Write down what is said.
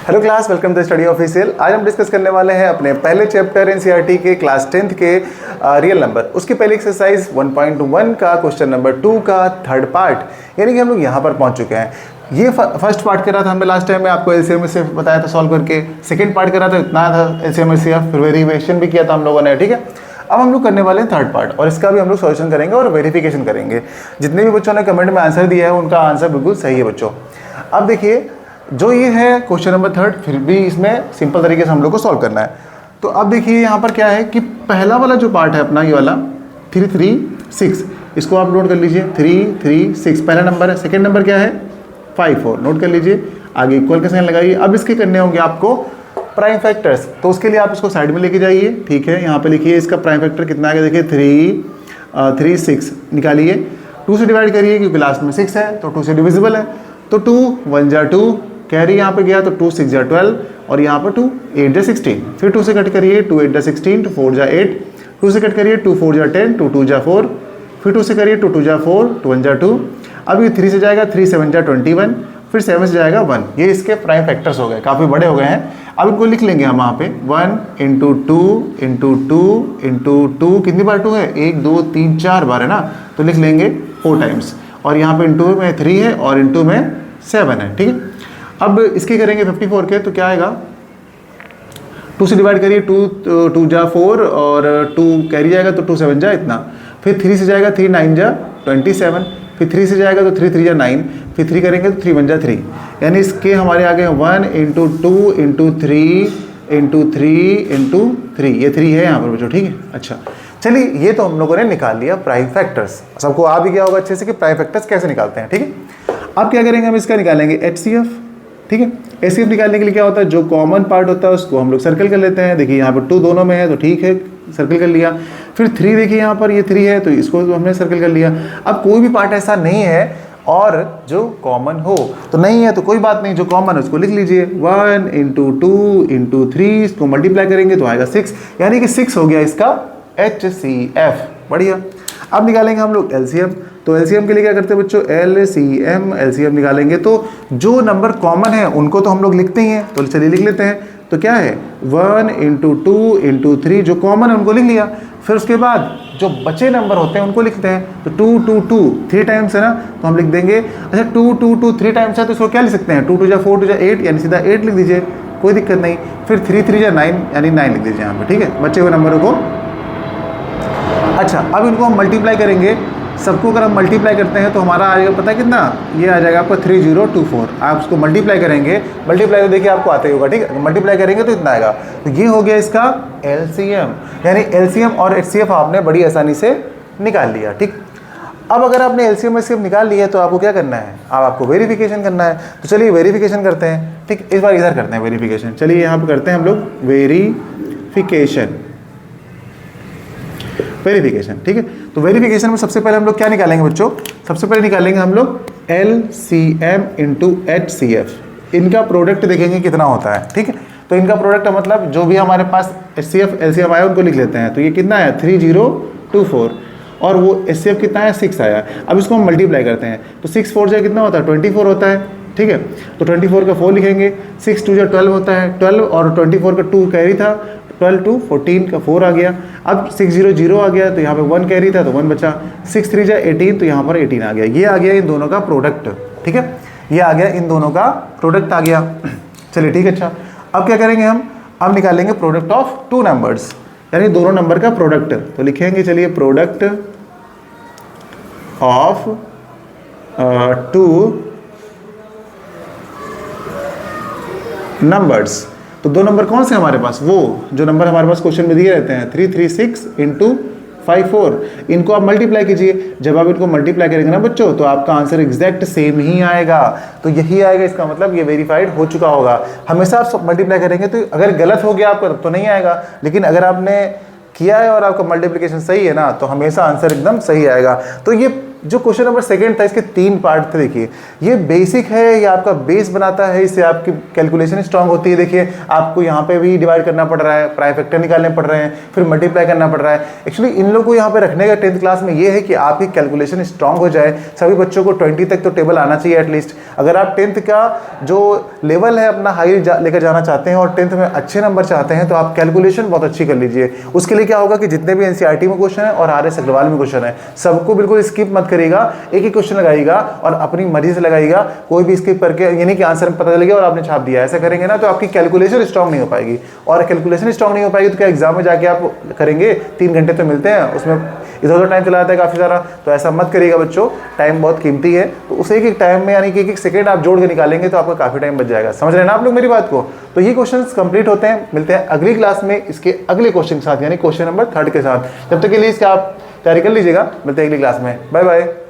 Hello class, welcome to study official. आज हम discuss करने वाले हैं अपने पहले चैप्टर एनसीईआरटी के क्लास 10th के रियल नंबर। उसकी पहली एक्सरसाइज 1.1 का क्वेश्चन नंबर 2 का थर्ड पार्ट, यानी कि हम लोग यहाँ पर पहुँच चुके हैं। ये फर्स्ट पार्ट करा था हमने लास्ट टाइम में, आपको एलसीएम से बताया था सॉल्व करके। सेकंड पार्ट करा था, इतना था एलसीएम फिर वेरिएशन भी किया था हम लोगों ने, ठीक है। अब हम लोग करने वाले हैं थर्ड पार्ट, और इसका भी हम लोग सॉल्यूशन करेंगे और वेरिफिकेशन करेंगे। जितने भी बच्चों ने कमेंट में आंसर दिया है उनका आंसर बिल्कुल सही है बच्चों। अब देखिए, जो ये है क्वेश्चन नंबर थर्ड, फिर भी इसमें सिंपल तरीके से हम लोग को सॉल्व करना है। तो अब देखिए यहाँ पर क्या है कि पहला वाला जो पार्ट है अपना, ये वाला 3 3 6, इसको आप नोट कर लीजिए। 3 3 6 पहला नंबर है। सेकंड नंबर क्या है 5 4, नोट कर लीजिए। आगे इक्वल का साइन लगाइए। अब इसके करने होंगे आपको प्राइम फैक्टर्स, तो उसके लिए आप इसको साइड में लेके जाइए, ठीक है। यहाँ पे लिखिए इसका प्राइम फैक्टर कितना आएगा, देखिए 3 6 निकालिए। 2 से डिवाइड करिए क्योंकि लास्ट में 6 है तो 2 से डिविजिबल है। तो 2 1 जा 2, कैरी यहाँ पे गया तो 2 6 जा 12, और यहाँ पर 2 8 जा 16। फिर 2 से कट करिए, 2 8 जा 16, 2 4 जा 8, 2 से कट करिए, 2 4 जा 10, 2 2 जा 4, फिर 2 से करिए, 2 2 जा 4, 2 1 जा 2। अब ये 3 से जाएगा, 3 7 जा 21, फिर 7 से जाएगा 1। ये इसके प्राइम फैक्टर्स हो गए, काफ़ी बड़े हो गए हैं। अब इनको लिख लेंगे हम वहाँ पे 1 × 2 × 2 × 2, कितनी बार 2 है, 1 2 3 4 बार है ना, तो लिख लेंगे 4 टाइम्स। और यहाँ पे इंटू में 3 है और इंटू में 7 है, ठीक है। अब इसके करेंगे 54 के, तो क्या आएगा, 2 से डिवाइड करिए, 2 जा 4 और 2 कैरी जाएगा तो 2 7 जा इतना। फिर 3 से जाएगा, 3 9 जा 27, फिर 3 से जाएगा तो 3 3 जा 9, फिर 3 करेंगे तो 3 1 जा 3। यानी इसके हमारे आगे 1 × 2 × 3 × 3 × 3, ये 3 है यहाँ पर बच्चों, ठीक है। अच्छा चलिए, ये तो हम लोगों ने निकाल लिया प्राइम फैक्टर्स। सबको आ भी गया होगा अच्छे से कि प्राइम फैक्टर्स कैसे निकालते हैं, ठीक है। अब क्या करेंगे, हम इसका निकालेंगे HCF, ठीक है। HCF निकालने के लिए क्या होता है, जो कॉमन पार्ट होता है उसको हम लोग सर्कल कर लेते हैं। देखिए यहाँ पर 2 दोनों में है तो ठीक है, सर्कल कर लिया। फिर 3 देखिए यहाँ पर ये 3 है तो इसको हमने सर्कल कर लिया। अब कोई भी पार्ट ऐसा नहीं है और जो कॉमन हो, तो नहीं है तो कोई बात नहीं, जो कॉमन है उसको लिख लीजिए। 1 × 2 × 3, इसको मल्टीप्लाई करेंगे तो आएगा 6, यानी कि 6 हो गया इसका HCF। बढ़िया। अब निकालेंगे हम लोग LCM। तो LCM के लिए क्या करते हैं बच्चों, LCM निकालेंगे तो जो नंबर कॉमन है उनको तो हम लोग लिखते ही हैं, तो चलिए लिख लेते हैं। तो क्या है 1 × 2 × 3, जो कॉमन है उनको लिख लिया। फिर उसके बाद जो बचे नंबर होते हैं उनको लिखते हैं। तो 2 2 2 3 टाइम्स है ना, तो हम लिख देंगे। अच्छा 2 2 2 3 टाइम्स है तो इसको क्या लिख सकते हैं, 2 2 जा 4, 2 जा 8, यानी सीधा 8 लिख दीजिए, कोई दिक्कत नहीं। फिर 3 3 जा 9, यानी 9 लिख दीजिए यहाँ पर, ठीक है, बचे हुए नंबरों को। अच्छा अब इनको हम मल्टीप्लाई करेंगे, सबको अगर हम मल्टीप्लाई करते हैं तो हमारा आ जाएगा, पता है कितना, ये आ जाएगा आपका 3024। आप उसको मल्टीप्लाई करेंगे, मल्टीप्लाई तो देखिए आपको आते ही होगा, ठीक है। मल्टीप्लाई करेंगे तो इतना आएगा। तो ये हो गया इसका LCM, यानी LCM और HCF आपने बड़ी आसानी से निकाल लिया, ठीक। अब अगर आपने LCM HCF निकाल लिया है तो आपको क्या करना है, अब आपको वेरिफिकेशन करना है। तो चलिए वेरिफिकेशन करते हैं, ठीक। इस बार इधर करते हैं वेरिफिकेशन। चलिए यहाँ पर करते हैं हम लोग वेरिफिकेशन, ठीक है। तो वेरिफिकेशन में सबसे पहले हम लोग क्या निकालेंगे बच्चों, सबसे पहले निकालेंगे हम लोग LCM × HCF। इनका प्रोडक्ट देखेंगे कितना होता है, ठीक है। तो इनका प्रोडक्ट का मतलब जो भी हमारे पास HCF LCM आया उनको लिख लेते हैं। तो ये कितना है 3024, और वो HCF कितना है 6 आया। अब इसको हम मल्टीप्लाई करते हैं तो 6 4 जा कितना होता है 24 होता है, ठीक है। तो 24 का 4 लिखेंगे, 6 2 जा 12 होता है 12, और 24 का 2 कैरी था, 12 2 14 का 4 आ गया। अब 6 0 0 आ गया तो यहाँ पे 1 कैरी था तो 1 बचा। 6 3 जा 18, तो यहाँ पर 18 आ गया। ये आ गया इन दोनों का प्रोडक्ट, ठीक है। ये आ गया इन दोनों का प्रोडक्ट आ गया। चलिए ठीक है। अच्छा अब क्या करेंगे हम, अब निकालेंगे प्रोडक्ट ऑफ 2 नंबर्स, यानी दोनों नंबर का प्रोडक्ट। तो लिखेंगे चलिए प्रोडक्ट ऑफ 2 नंबर्स। तो 2 नंबर कौन से हमारे पास, वो जो नंबर हमारे पास क्वेश्चन में दिए रहते हैं 336 × 54। इनको आप मल्टीप्लाई कीजिए। जब आप इनको मल्टीप्लाई करेंगे ना बच्चों तो आपका आंसर एग्जैक्ट सेम ही आएगा। तो यही आएगा, इसका मतलब ये वेरीफाइड हो चुका होगा। हमेशा आप मल्टीप्लाई करेंगे तो अगर गलत हो गया आपका तब तो नहीं आएगा, लेकिन अगर आपने किया है और आपका मल्टीप्लिकेशन सही है ना तो हमेशा आंसर एकदम सही आएगा। तो ये जो क्वेश्चन नंबर सेकंड था, इसके 3 पार्ट थे। देखिए ये बेसिक है, ये आपका बेस बनाता है, इससे आपकी कैलकुलेशन स्ट्रांग होती है। देखिए आपको यहाँ पे भी डिवाइड करना पड़ रहा है, प्राइम फैक्टर निकालने पड़ रहे हैं, फिर मल्टीप्लाई करना पड़ रहा है। एक्चुअली इन लोगों को यहाँ पे रखने का 10th क्लास में ये है कि आपकी कैलकुलेशन स्ट्रांग हो जाए। सभी बच्चों को 20 तक तो टेबल आना चाहिए एटलीस्ट। अगर आप 10th का जो लेवल है अपना हाई लेकर जाना चाहते हैं और 10th में अच्छे नंबर चाहते हैं तो आप कैलकुलेशन बहुत अच्छी कर लीजिए। उसके लिए क्या होगा कि जितने भी एनसीईआरटी में क्वेश्चन है और आरएस अग्रवाल में क्वेश्चन है, सबको बिल्कुल स्किप मत करिएगा, एक ही क्वेश्चन लगाइएगा और अपनी मर्जी से लगाइएगा। कोई भी स्किप करके ये नहीं कि आंसर में पता चल गया और आपने छाप दिया, ऐसा करेंगे ना तो आपकी कैलकुलेशन स्ट्रांग नहीं हो पाएगी। और कैलकुलेशन स्ट्रांग नहीं हो पाएगी तो क्या एग्जाम में जाके आप करेंगे, 3 घंटे तो मिलते हैं, उसमें इधर उधर टाइम चला जाता है काफ़ी सारा। तो ऐसा मत करिएगा बच्चों, टाइम बहुत कीमती है। तो उसे एक टाइम में यानी कि एक सेकंड आप जोड़ के निकालेंगे तो आपका काफ़ी टाइम बच जाएगा। समझ रहे हैं ना आप लोग मेरी बात को? तो ये क्वेश्चंस कंप्लीट होते हैं। मिलते हैं अगली क्लास में इसके अगले क्वेश्चन के साथ, यानी क्वेश्चन नंबर 3 के साथ। जब तक के लिए इसका आप तैयारी कर लीजिएगा। मिलते हैं अगली क्लास में। Bye bye.